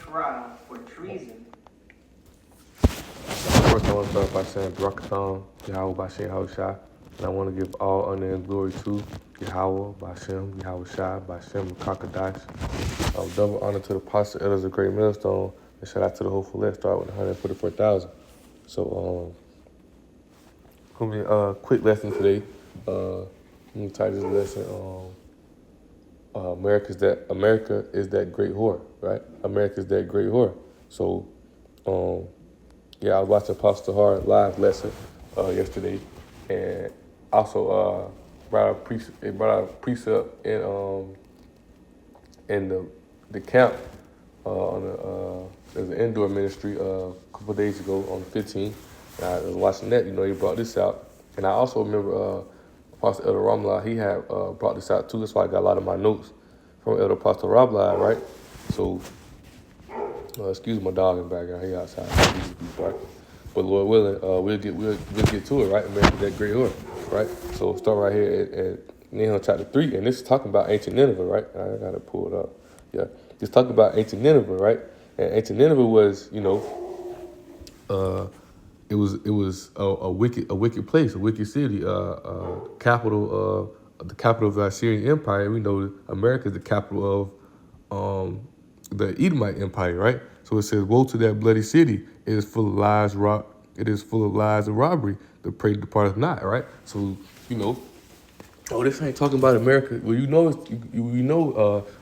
trial for treason. First, I want to start by saying Barakathon, Yahweh Bashem Yahushua. And I want to give all honor and glory to Yahweh Bashem Yahushua Bashem Kakadash. Double honor to the apostle elders of Great Millstone. And shout out to the hopeful let's start with 144,000. So, gonna be a quick lesson today. I'm gonna title this lesson. America is that great whore, right? America is that great whore. So, yeah, I was watching Apostle Hard live lesson yesterday, and also brought out a precept in the camp on there's an indoor ministry a couple of days ago on the 15th. And I was watching that, he brought this out, and I also remember Apostle Elder Ramla, he had brought this out too. That's why I got a lot of my notes from Elder Apostle Ramla, right? So. Excuse my dog in the background. He outside. But Lord willing, we'll get to it, right? America, that great horse, right? So we'll start right here at Nahum chapter 3, and this is talking about ancient Nineveh, right? I gotta pull it up. Yeah, it's talking about ancient Nineveh, right? And ancient Nineveh was, it was a wicked place, a wicked city, capital the capital of the Assyrian Empire. We know America is the capital of the Edomite Empire, right? So it says, "Woe to that bloody city! It is full of lies, it is full of lies and robbery. The prey departeth not." Right? So this ain't talking about America. Well,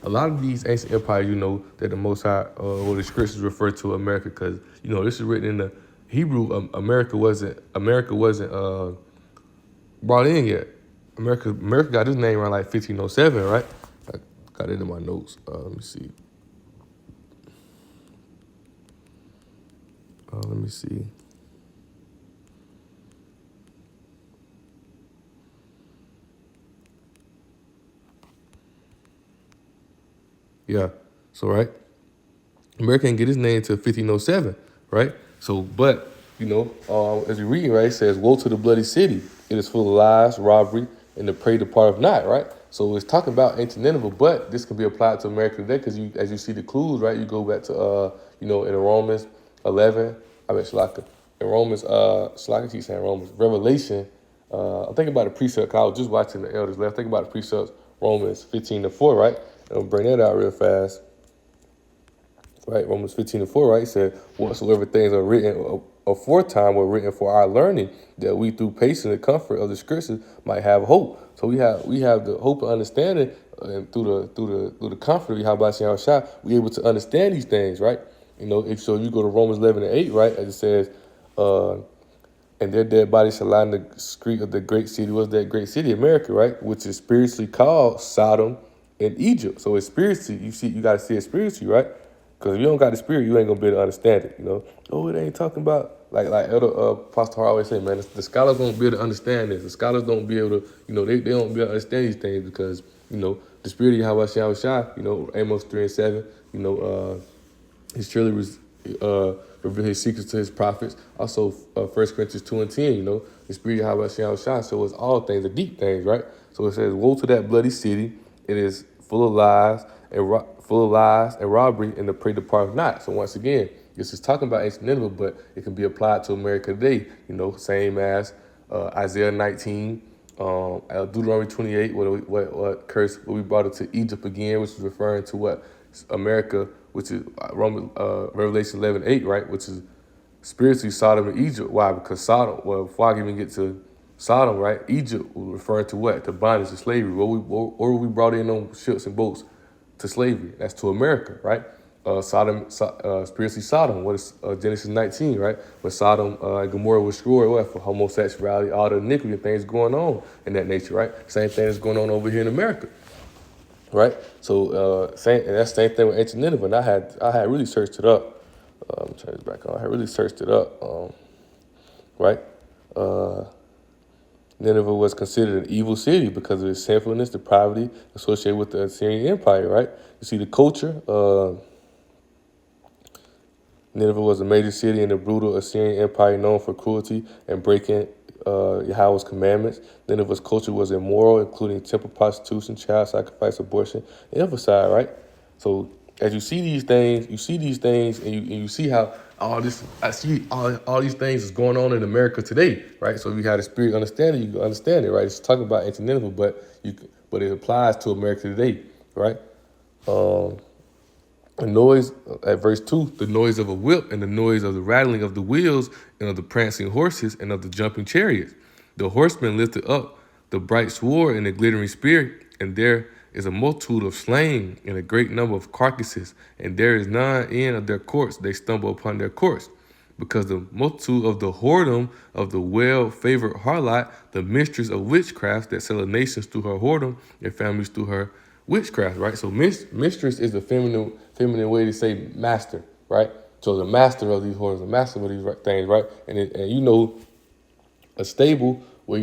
a lot of these ancient empires, that the Most High or the scriptures refer to America, because this is written in the Hebrew. America wasn't brought in yet. America got its name around like 1507, right? I got it in my notes. Let me see. Let me see. Yeah. So, right. America didn't get his name until 1507, right? So, but, as we read, right, it says, "Woe to the bloody city. It is full of lies, robbery, and the prey departeth not," right? So it's talking about ancient Nineveh, but this can be applied to America today because as you see the clues, right, you go back to, in Romans 11, in Romans, Shalaka keeps saying Romans, Revelation, I'm thinking about the precept, 'cause I was just watching the elders left, thinking about the precepts, Romans 15-4, right? And I'll bring that out real fast. Right, Romans 15-4, right? It said, "Whatsoever things are written aforetime were written for our learning, that we through patience and comfort of the scriptures might have hope." So we have the hope and understanding, and through the comfort of Yahweh Shah, we able to understand these things, right? If so, you go to Romans 11-8, right? As it says, "And their dead bodies shall lie in the street of the great city." What's that great city? America, right? Which is spiritually called Sodom and Egypt. So it's spiritually, you got to see it spiritually, right? Because if you don't got the spirit, you ain't gonna be able to understand it. Oh, it ain't talking about like Elder Pastor Hart always say, man. The scholars don't be able to understand this. The scholars don't be able to, they don't be able to understand these things because the spirit of Yahweh Shah, Amos 3:7, he's truly revealed his secrets to his prophets. Also, 1 Corinthians 2:10, the spirit of Yahweh Shah. So it's all things, the deep things, right? So it says, "Woe to that bloody city! It is full of lies and robbery, and the prey departeth not." So once again, this is talking about ancient Nineveh, but it can be applied to America today. Same as Isaiah 19, Deuteronomy 28. What curse? What we brought it to Egypt again, which is referring to what America, which is Revelation 11:8, right? Which is spiritually Sodom and Egypt. Why? Because Sodom. Well, before I even get to Sodom, right? Egypt referring to what? To bondage and slavery. Or we brought in on ships and boats to slavery. That's to America, right? Spiritually Sodom. What is Genesis 19, right? When Sodom and Gomorrah was destroyed, for homosexuality, all the iniquity and things going on in that nature, right? Same thing is going on over here in America, right? So and that's the same thing with ancient Nineveh. And I had really searched it up. Let me turn this back on. I had really searched it up, right? Nineveh was considered an evil city because of its sinfulness, depravity associated with the Assyrian Empire, right? You see the culture. Nineveh was a major city in the brutal Assyrian Empire known for cruelty and breaking Yahweh's commandments. Nineveh's culture was immoral, including temple prostitution, child sacrifice, abortion, and infanticide, right? So as you see these things, and you see how I see all these things is going on in America today, right? So if you had a spirit understanding, you can understand it, right? It's talking about ancient Nineveh, but it applies to America today, right? Um, the noise at verse 2, the noise of a whip and the noise of the rattling of the wheels and of the prancing horses and of the jumping chariots. The horsemen lifted up the bright sword and the glittering spear, and there is a multitude of slain and a great number of carcasses, and there is none end of their course. They stumble upon their course. Because the multitude of the whoredom of the well-favored harlot, the mistress of witchcraft that sell nations through her whoredom and families through her witchcraft, right? So mistress is the feminine way to say master, right? So the master of these whores, the master of these things, right? And you know, a stable where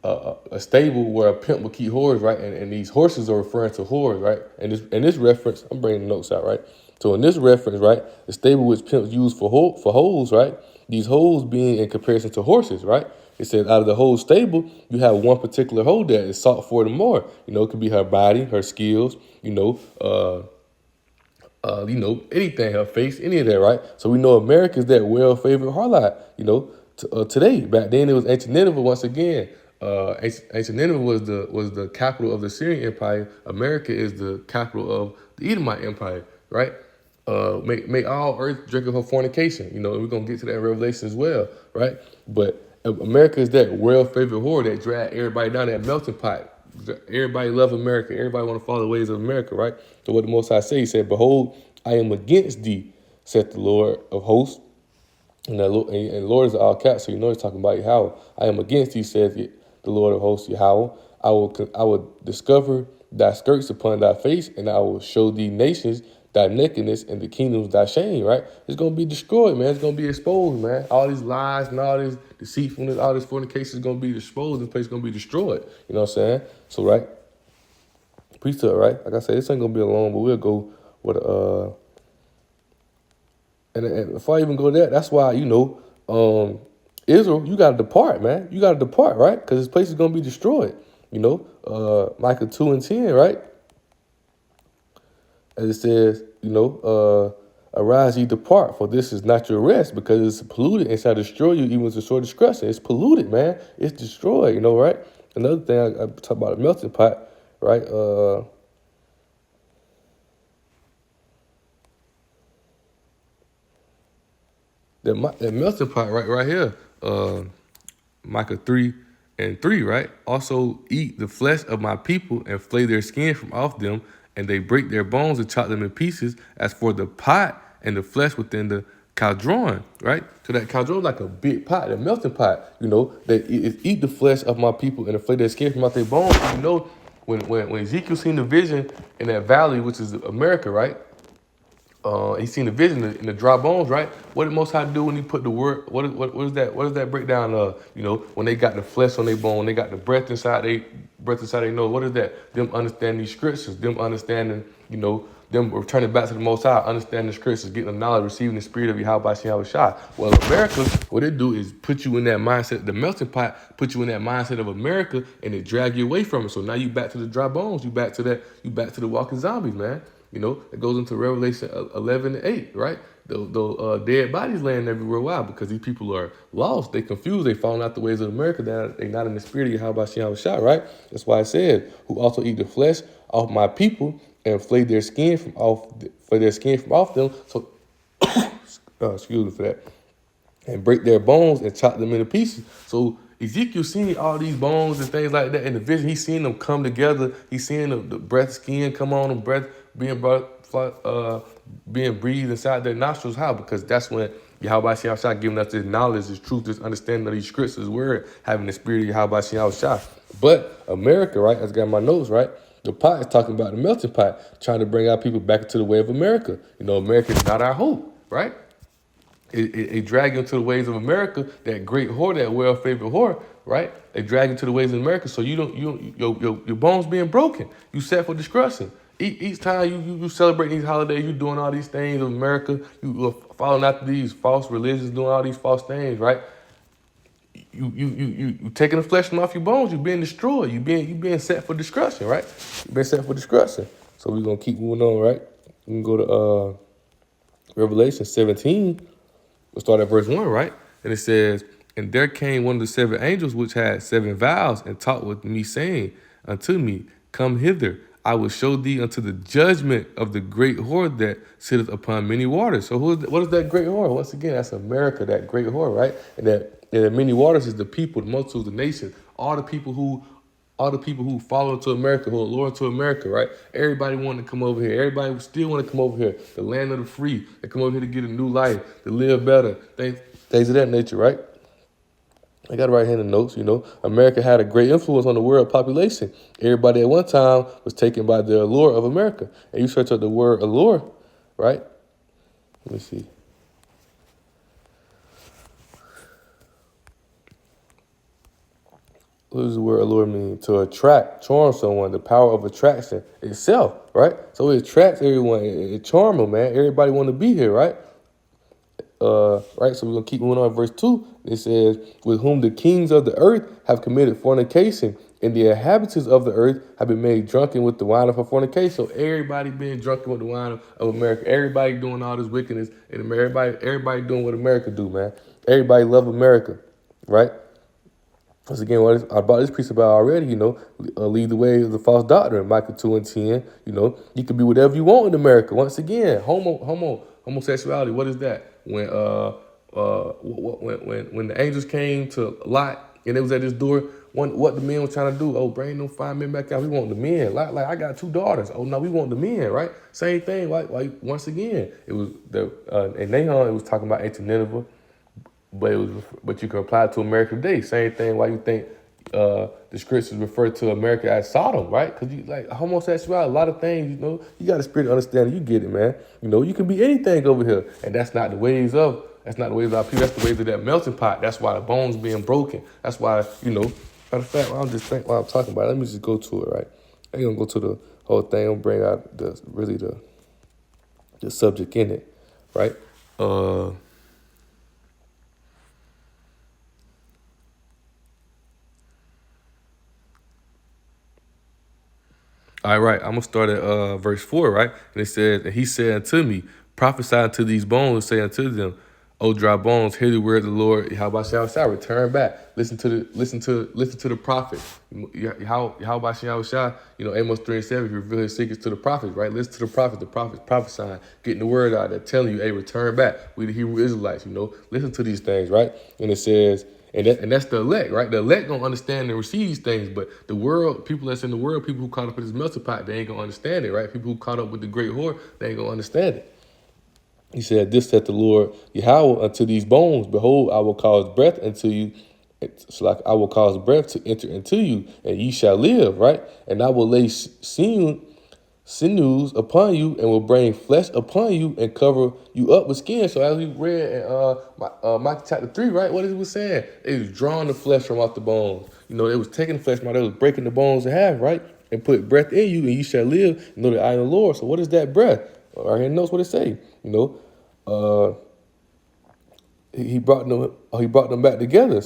a stable where a pimp would keep whores, right? And these horses are referring to whores, right? And this reference, I'm bringing the notes out, right? So in this reference, right, the stable which pimps use for holes, right? These holes being in comparison to horses, right? It says out of the whole stable, you have one particular hole that is sought for the more. It could be her body, her skills, anything, her face, any of that, right? So we know America's that well-favored harlot, today. Back then it was ancient Nineveh once again. Ancient Nineveh was the capital of the Syrian Empire. America is the capital of the Edomite Empire, right? Make all earth drink of her fornication. We're gonna get to that in Revelation as well, right? But America is that well-favored whore that drag everybody down that melting pot. Everybody love America. Everybody want to follow the ways of America, right? So what the Most High say, he said, "Behold, I am against thee," saith the Lord of hosts. And Lord is all caps, so he's talking about Yahweh. "I am against thee," saith the Lord of hosts, Yahweh. I will discover thy skirts upon thy face, and I will show thee nations thy nakedness and the kingdoms thy shame, right? It's going to be destroyed, man. It's going to be exposed, man. All these lies and all this deceitfulness, all this fornication is going to be exposed. This place is going to be destroyed. You know what I'm saying? So, right? Priesthood, right? Like I said, this ain't going to be alone, but we'll go with, and before I even go there, that's why, Israel, you got to depart, man. You got to depart, right? Because this place is going to be destroyed. Micah 2:10, right? As it says, arise ye depart, for this is not your rest, because it's polluted and shall destroy you, even with the sword destruction. It's polluted, man. It's destroyed, right? Another thing, I talk about a melting pot, right? That melting pot right here, Micah 3:3, right? Also eat the flesh of my people and flay their skin from off them, and they break their bones and chop them in pieces. As for the pot and the flesh within the caldron, right? So that caldron is like a big pot, a melting pot. They eat the flesh of my people and flay their skin from out their bones. When Ezekiel seen the vision in that valley, which is America, right? He seen the vision in the dry bones, right? What did Most High do when he put the word? What is that? What is that breakdown of? When they got the flesh on their bone, they got the breath inside they nose. What is that? Them understanding these scriptures, them understanding, them returning back to the Most High, understanding the scriptures, getting the knowledge, receiving the spirit of Yahweh Shem Shah. Well, America, what it do is put you in that mindset. The melting pot put you in that mindset of America, and it drag you away from it. So now you back to the dry bones. You back to the walking zombies, man. It goes into Revelation 11:8, right? The dead bodies laying everywhere. Why? Because these people are lost. They confused. They falling out the ways of America. They're not in the spirit of Yahweh Shem Shah, right? That's why it said, "Who also eat the flesh off my people and flay their skin from off them." So, excuse me for that. And break their bones and chop them into pieces. So Ezekiel seen all these bones and things like that in the vision. He's seen them come together. He's seeing the breath, skin come on them, breath being being breathed inside their nostrils. How? Because that's when Yahweh Shem Shah giving us this knowledge, this truth, this understanding of these scriptures, this word, having the spirit of Yahweh Shem Shah. But America, right? I got my notes, right? The pot is talking about the melting pot, trying to bring our people back into the way of America. America is not our hope, right? It drag you into the ways of America, that great whore, that well-favored whore, right? They drag you to the ways of America, so your bones being broken. You set for destruction. Each time you celebrate these holidays, you doing all these things of America, you are following after these false religions, doing all these false things, right? You taking the flesh from off your bones, you being destroyed, you being set for destruction, right? You been set for destruction. So we're gonna keep moving on, right? You can go to Revelation 17. We'll start at verse 1, right? And it says, "And there came one of the seven angels which had seven vials, and talked with me, saying unto me, Come hither, I will show thee unto the judgment of the great whore that sitteth upon many waters." So what is that great whore? Once again, that's America, that great whore, right? And that many waters is the people, the multitudes, the nations, all the people who follow to America, who are loyal to America, right? Everybody wanted to come over here. Everybody still want to come over here. The land of the free. They come over here to get a new life, to live better, things of that nature, right? I got it right here in the notes, America had a great influence on the world population. Everybody at one time was taken by the allure of America. And you search up the word allure, right? Let me see. What does the word allure mean? To attract, charm someone, the power of attraction itself, right? So it attracts everyone. It charms them, man. Everybody want to be here, right? Right, so we're going to keep moving on. Verse 2, it says, "With whom the kings of the earth have committed fornication, and the inhabitants of the earth have been made drunken with the wine of her fornication." So everybody being drunken with the wine of America. Everybody doing all this wickedness in America. Everybody doing what America do, man. Everybody love America, right? Once again, I brought this piece about already, lead the way of the false doctrine, Micah 2 and 10. You can be whatever you want in America. Once again, homosexuality. What is that? When when the angels came to Lot and it was at his door, what the men were trying to do? Oh, bring them 5 men back out. We want the men. Lot, like, I got 2 daughters. Oh no, we want the men, right? Same thing. Like once again, it was in Nahum, it was talking about ancient Nineveh. But you can apply it to America today. Same thing. Why you think the scriptures refer to America as Sodom, right? Because you like homosexuality, a lot of things. You got a spirit of understanding. You get it, man. You can be anything over here, and that's not the ways of our people. That's the ways of that melting pot. That's why the bones being broken. That's why Matter of fact, while I'm talking about it, let me just go to it, right? I ain't gonna go to the whole thing. I'm gonna bring out the subject in it, right? All right, I'm gonna start at verse 4, right? And it says, "And he said unto me, Prophesy unto these bones, say unto them, O dry bones, hear the word of the Lord. How about shall return back? Listen to the prophet. How about shall Amos 3 and 7, he revealed his secrets to the prophets, right? Listen to the prophets prophesying, getting the word out there, telling you, hey, return back. We the Hebrew Israelites, listen to these things, right? And it says, and that's the elect, right? The elect don't understand and receive these things, but the world, people that's in the world, people who caught up in this melting pot, they ain't gonna understand it, right? People who caught up with the great whore, they ain't gonna understand it. He said, This saith the Lord Yahweh unto these bones, Behold, I will cause breath into you. It's like I will cause breath to enter into you, and ye shall live, right? And I will lay sinews upon you, and will bring flesh upon you, and cover you up with skin. So as we read in Micah chapter 3, right? What it was saying? It was drawing the flesh from off the bones. They was taking the flesh from out, they was breaking the bones in half, right? And put breath in you, and you shall live, and know that I am the Lord. So what is that breath? Right here notes what it say. He brought them back together,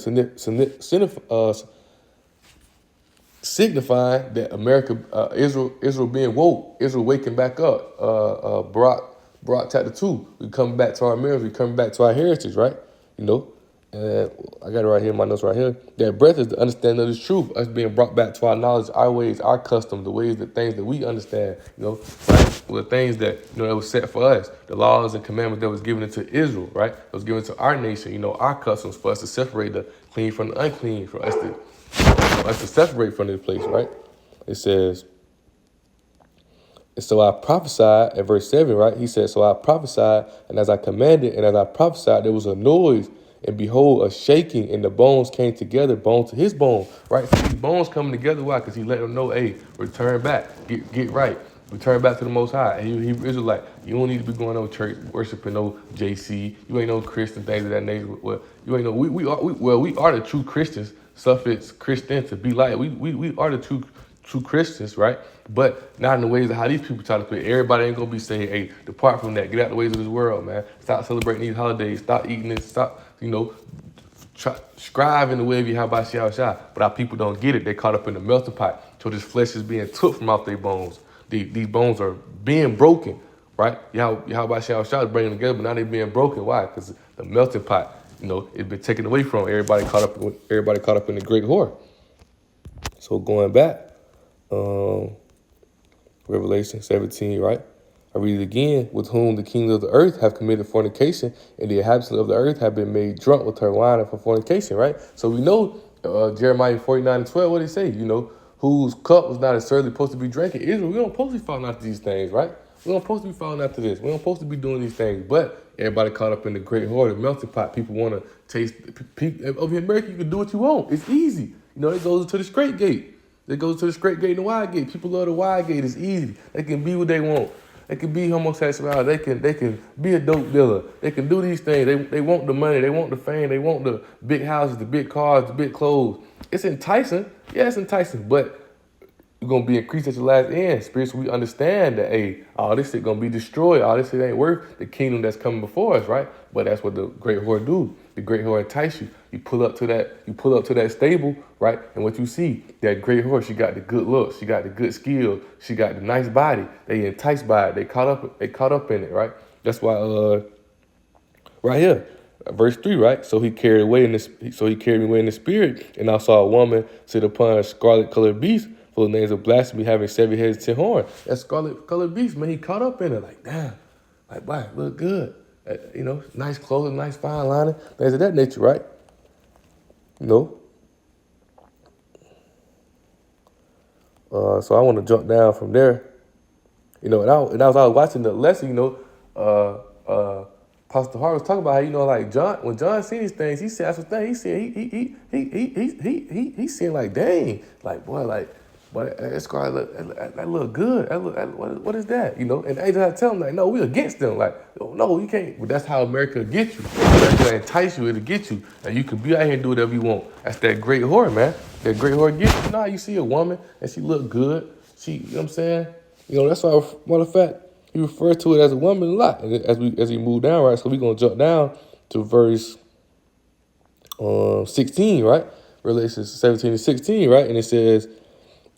signifying that America, Israel being woke, Israel waking back up. Barak chapter 2, we come back to our mirrors, we come back to our heritage, right? And I got it right here, my notes right here. That breath is the understanding of this truth, us being brought back to our knowledge, our ways, our customs, the ways, the things that we understand, right? The things that, that was set for us, the laws and commandments that was given to Israel, right? That was given to our nation, our customs, for us to separate the clean from the unclean, for us to separate from this place, right? It says, and so I prophesied at verse 7, right? He said, So I prophesied, and as I commanded, and as I prophesied, there was a noise, and behold, a shaking, and the bones came together, bone to his bone, right? So these bones coming together, why? Because he let them know, hey, return back, get right, return back to the Most High. And he was like, you don't need to be going to church, worshiping no JC, you ain't no Christian, things of that nature. Well, you ain't no, we are the true Christians, suffix Christian, to be like, we are the true Christians, right? But not in the ways of how these people try to put it. Everybody ain't gonna be saying, hey, depart from that, get out the ways of this world, man. Stop celebrating these holidays, stop eating this, stop, strive in the way of Yahweh Shah. But our people don't get it. They caught up in the melting pot. So this flesh is being took from off their bones. These bones are being broken right? Yahweh Shah is bringing them together, but now they're being broken. Why? Because the melting pot, it's been taken away from everybody. Everybody caught up in the great whore. So going back, Revelation 17, right? I read it again. With whom the kings of the earth have committed fornication, and the inhabitants of the earth have been made drunk with her wine for fornication, right? So we know Jeremiah 49:12, what did it say? Whose cup was not necessarily supposed to be drinking. Israel, we don't supposed to be falling after these things, right? We don't supposed to be falling after this. We don't supposed to be doing these things. But everybody caught up in the great whore, the melting pot. People want to taste. Over in America, you can do what you want. It's easy. It goes to the straight gate. It goes to the straight gate and the wide gate. People love the wide gate. It's easy. They can be what they want. They can be homosexual. They can be a dope dealer. They can do these things. They want the money. They want the fame. They want the big houses, the big cars, the big clothes. It's enticing. Yeah, it's enticing. But you're going to be increased at your last end. Spiritually, we understand that, hey, all this shit going to be destroyed. All this shit ain't worth the kingdom that's coming before us, right? But that's what the great whore do. The great whore entice you. You pull up to that stable, right? And what you see, that great whore, she got the good looks. She got the good skill. She got the nice body. They enticed by it. They caught up in it, right? That's why, right here, verse 3, right? So he carried me away in the spirit, and I saw a woman sit upon a scarlet-colored beast, full of names of blasphemy, having 7 heads and 10 horns. That scarlet-colored beast, man, he caught up in it. Like, damn, like, wow, look good. Nice clothing, nice fine lining, things of that nature, right? So I want to jump down from there. And I was watching the lesson, Pastor Hart was talking about how, like when John seen these things, he said that's the thing. He said he seemed like, dang, like boy, like boy, that scar look good. What is that? And the angel had to tell him like, no, we against them. Like, no, you can't. But that's how America get you. America entice you, it'll get you, and you can be out here and do whatever you want. That's that great whore, man. That great whore gets you. Now you see a woman and she look good. You know what I'm saying? That's why, matter of fact, he refers to it as a woman a lot. And as we move down, right? So we're gonna jump down to verse 16, right? Revelation 17 and 16, right? And it says,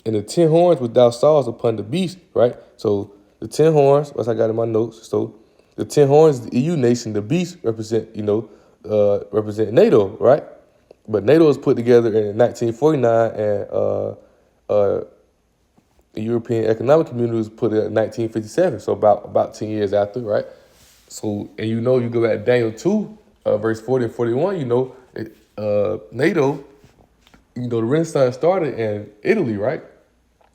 and the 10 horns which thou sawest upon the beast, right? So the 10 horns, as I got in my notes. So the 10 horns, the EU nation, the beast represent NATO, right? But NATO was put together in 1949, and the European Economic Community was put in 1957, so about 10 years after, right? So, and you go back to Daniel 2, verse 40 and 41, NATO, the Renaissance started in Italy, right?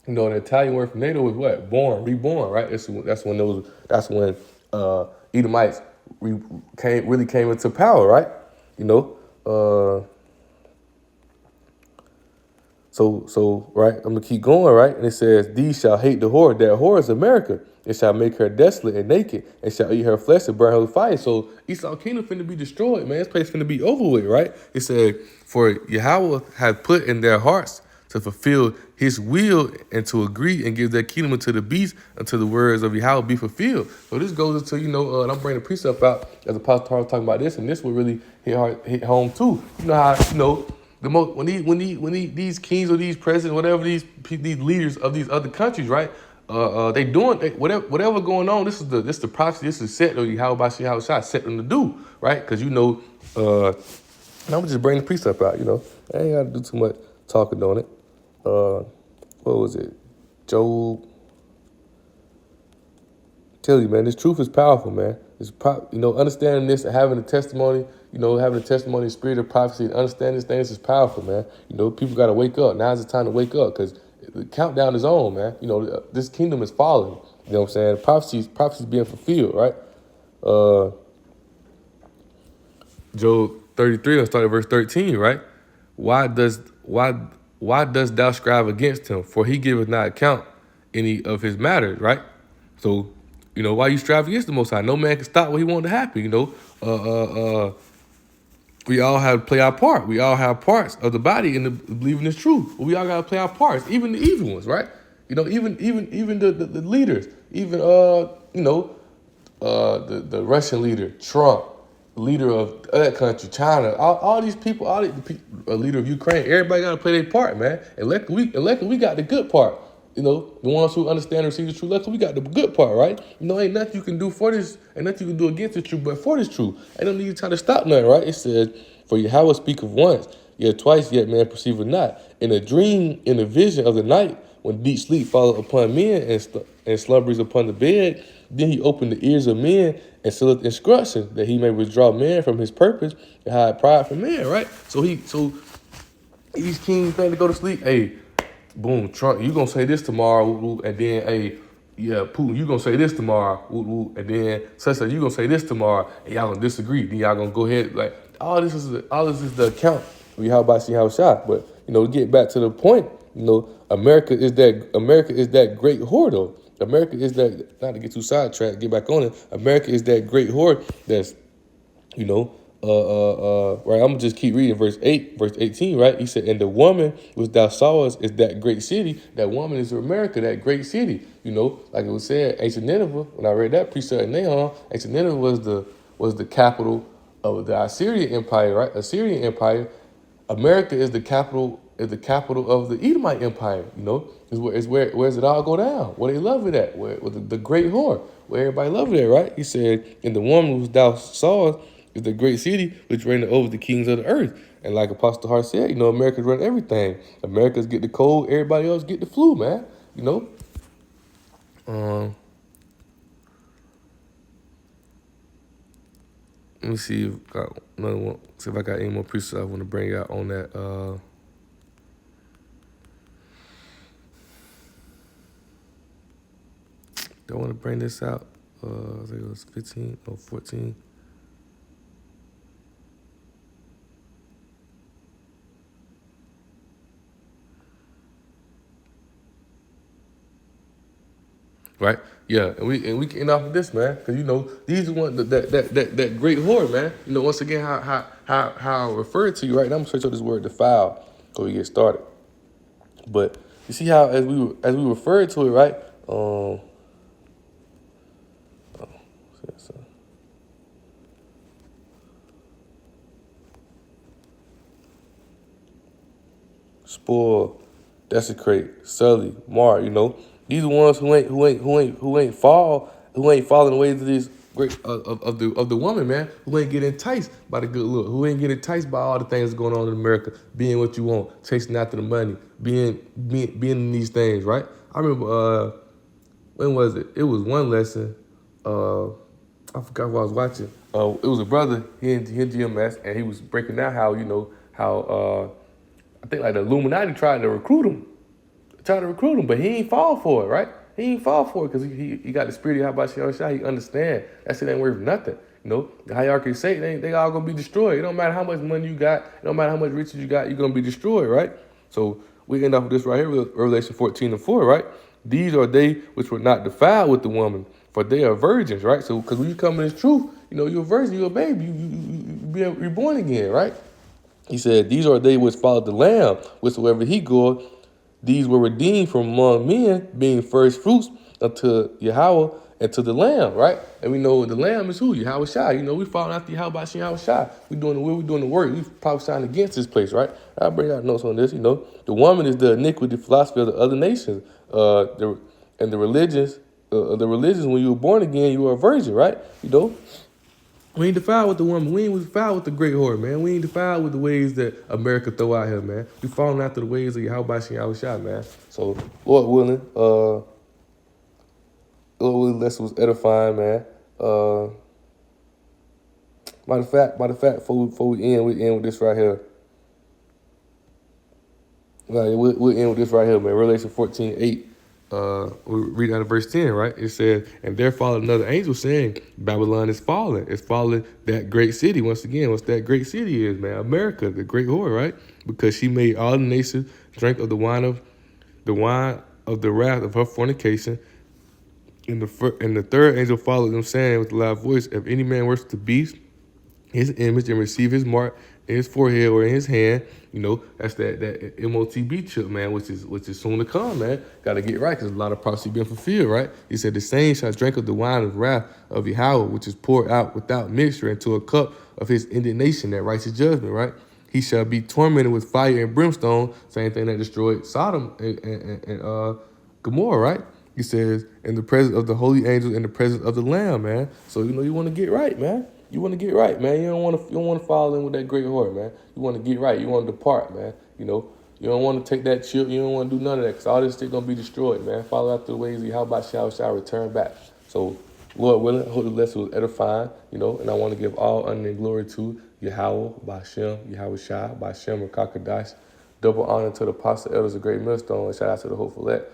The Italian word for NATO was what? Reborn, right? That's when Edomites really came into power, right? So, right, I'm going to keep going, right? And it says, these shall hate the whore. That whore is America. It shall make her desolate and naked, and shall eat her flesh and burn her with fire. So Esau Kingdom finna be destroyed, man. This place finna be over with, right? It said, for Yahweh had put in their hearts to fulfill his will and to agree and give their kingdom unto the beast until the words of Yahweh be fulfilled. So this goes into, and I'm bringing the precept out as Apostle Paul was talking about this, and this will really hit home too. The most when these kings or these presidents, whatever these leaders of these other countries, right? They doing whatever going on. This is the prophecy. This is set, or how shot set them to do, right? Because I'm just bringing the precept out. I ain't got to do too much talking on it. What was it? Job. Tell you, man, this truth is powerful, man. It's understanding this and having a testimony, having a testimony, spirit of prophecy, and understanding these things is powerful, man. People got to wake up. Now's the time to wake up because the countdown is on, man. This kingdom is falling. You know what I'm saying? Prophecies being fulfilled, right? Job 33, let's start at verse 13, right? Why dost thou strive against him? For he giveth not account any of his matters, right? So, why you strive against the Most High? No man can stop what he wants to happen, We all have to play our part. We all have parts of the body in believing this truth. But we all got to play our parts, even the evil ones, right? Even the leaders, even the Russian leader, Trump, leader of that country, China, all these people, a leader of Ukraine. Everybody got to play their part, man. And luckily we got the good part. You know, the ones who understand and receive the true love. So we got the good part, right? You know, ain't nothing you can do for this, ain't nothing you can do against the truth, but for this truth. Ain't no need to try to stop nothing, right? It says, for Yahweh speaketh once, yet twice, yet man perceiveth not. In a dream, in a vision of the night, when deep sleep falleth upon men and slumbers upon the bed, then he opened the ears of men and sealeth instruction, that he may withdraw man from his purpose and hide pride from man, right? So these kings plan to go to sleep. Hey, boom, Trump, you gonna say this tomorrow, and then, hey, yeah, Putin, you gonna say this tomorrow, and then such you gonna say this tomorrow, and y'all gonna disagree. Then y'all gonna go ahead, like all this is the account of Yahweh Shah Shah. But to get back to the point, America is that great whore though. America is that, not to get too sidetracked, get back on it. America is that great whore that's, right, I'm gonna just keep reading verse 18, right? He said, and the woman which thou sawest is that great city. That woman is America, that great city. Like it was said, ancient Nineveh, when I read that precept in Nahum, ancient Nineveh was the capital of the Assyrian Empire, right? Assyrian Empire. America is the capital of the Edomite Empire. Is where's it all go down? Where they love it at? Where the great whore, where everybody love it at, right? He said, and the woman which thou sawest is the great city which reigneth over the kings of the earth. And like Apostle Hart said, America's run everything. America's get the cold, everybody else get the flu, man. Let me see if I got another one. See if I got any more precepts I want to bring out on that. Do I want to bring this out? I think it was 15 or 14. Right? Yeah, and we getting off of this, man, because these are one that great whore, man. Once again, how I refer to you, right? Now I'm gonna switch up this word defile before we get started. But you see how as we refer to it, right? Spoil, desecrate, sully, mar. These are ones who ain't falling away to these great of the woman, man. Who ain't get enticed by the good look. Who ain't get enticed by all the things going on in America, being what you want, chasing after the money, being in these things, right? I remember when was it? It was one lesson. I forgot what I was watching. It was a brother. He in GMS, and he was breaking down how I think like the Illuminati tried to recruit him, but he ain't fall for it, right? He ain't fall for it because he got the spirit of Habashah Shah. He understand that shit ain't worth nothing. The hierarchy of Satan, they all gonna be destroyed. It don't matter how much money you got, it don't matter how much riches you got, you're gonna be destroyed, right? So we end up with this right here, Revelation 14:4, right? These are they which were not defiled with the woman, for they are virgins, right? So because when you come in this truth, you're a virgin, you're a baby, you're born again, right? He said, these are they which followed the Lamb, whithersoever he goeth. These were redeemed from among men, being first fruits unto Yahweh and to the Lamb, right? And we know the Lamb is who? Yahweh Shai. We following after Yahweh Shai. We doing the will, we doing the work. We prophesying against this place, right? I'll bring out notes on this, The woman is the iniquity philosophy of the other nations. And the religions, when you were born again, you were a virgin, right? We ain't defiled with the woman. We ain't defiled with the great whore, man. We ain't defiled with the ways that America throw out here, man. We falling after the ways of Yahweh Shah, man. So, Lord willing, lesson was edifying, man. Matter of fact, before we end with this right here. Right, we'll end with this right here, man. Revelation 14:8. We read out of verse 10, right? It says, and there followed another angel saying, Babylon is fallen. It's fallen, that great city. Once again, what's that great city is, man? America, the great whore, right? Because she made all the nations drink of the wine of the wrath of her fornication. And the third angel followed them, saying with a loud voice, if any man worship the beast, his image, and receive his mark in his forehead or in his hand, that's that MOTB chip, man, which is soon to come, man. Got to get right because a lot of prophecy being fulfilled, right? He said, the same shall drink of the wine of wrath of Yahweh, which is poured out without mixture into a cup of his indignation, that righteous judgment, right? He shall be tormented with fire and brimstone, same thing that destroyed Sodom and Gomorrah, right? He says, in the presence of the holy angels, in the presence of the Lamb, man. So you want to get right, man. You want to get right, man. You don't want to fall in with that great whore, man. You want to get right. You want to depart, man. You don't want to take that chip. You don't want to do none of that, because all this shit gonna be destroyed, man. Follow after the ways of Yahweh shall return back. So, Lord willing, I hope the lesson was edifying, and I want to give all honor and glory to Yahweh, Bashem, Yahweh Shai, Bashem, and Kakadash. Double honor to the apostle elders of Great Millstone, and shout out to the hopeful elect.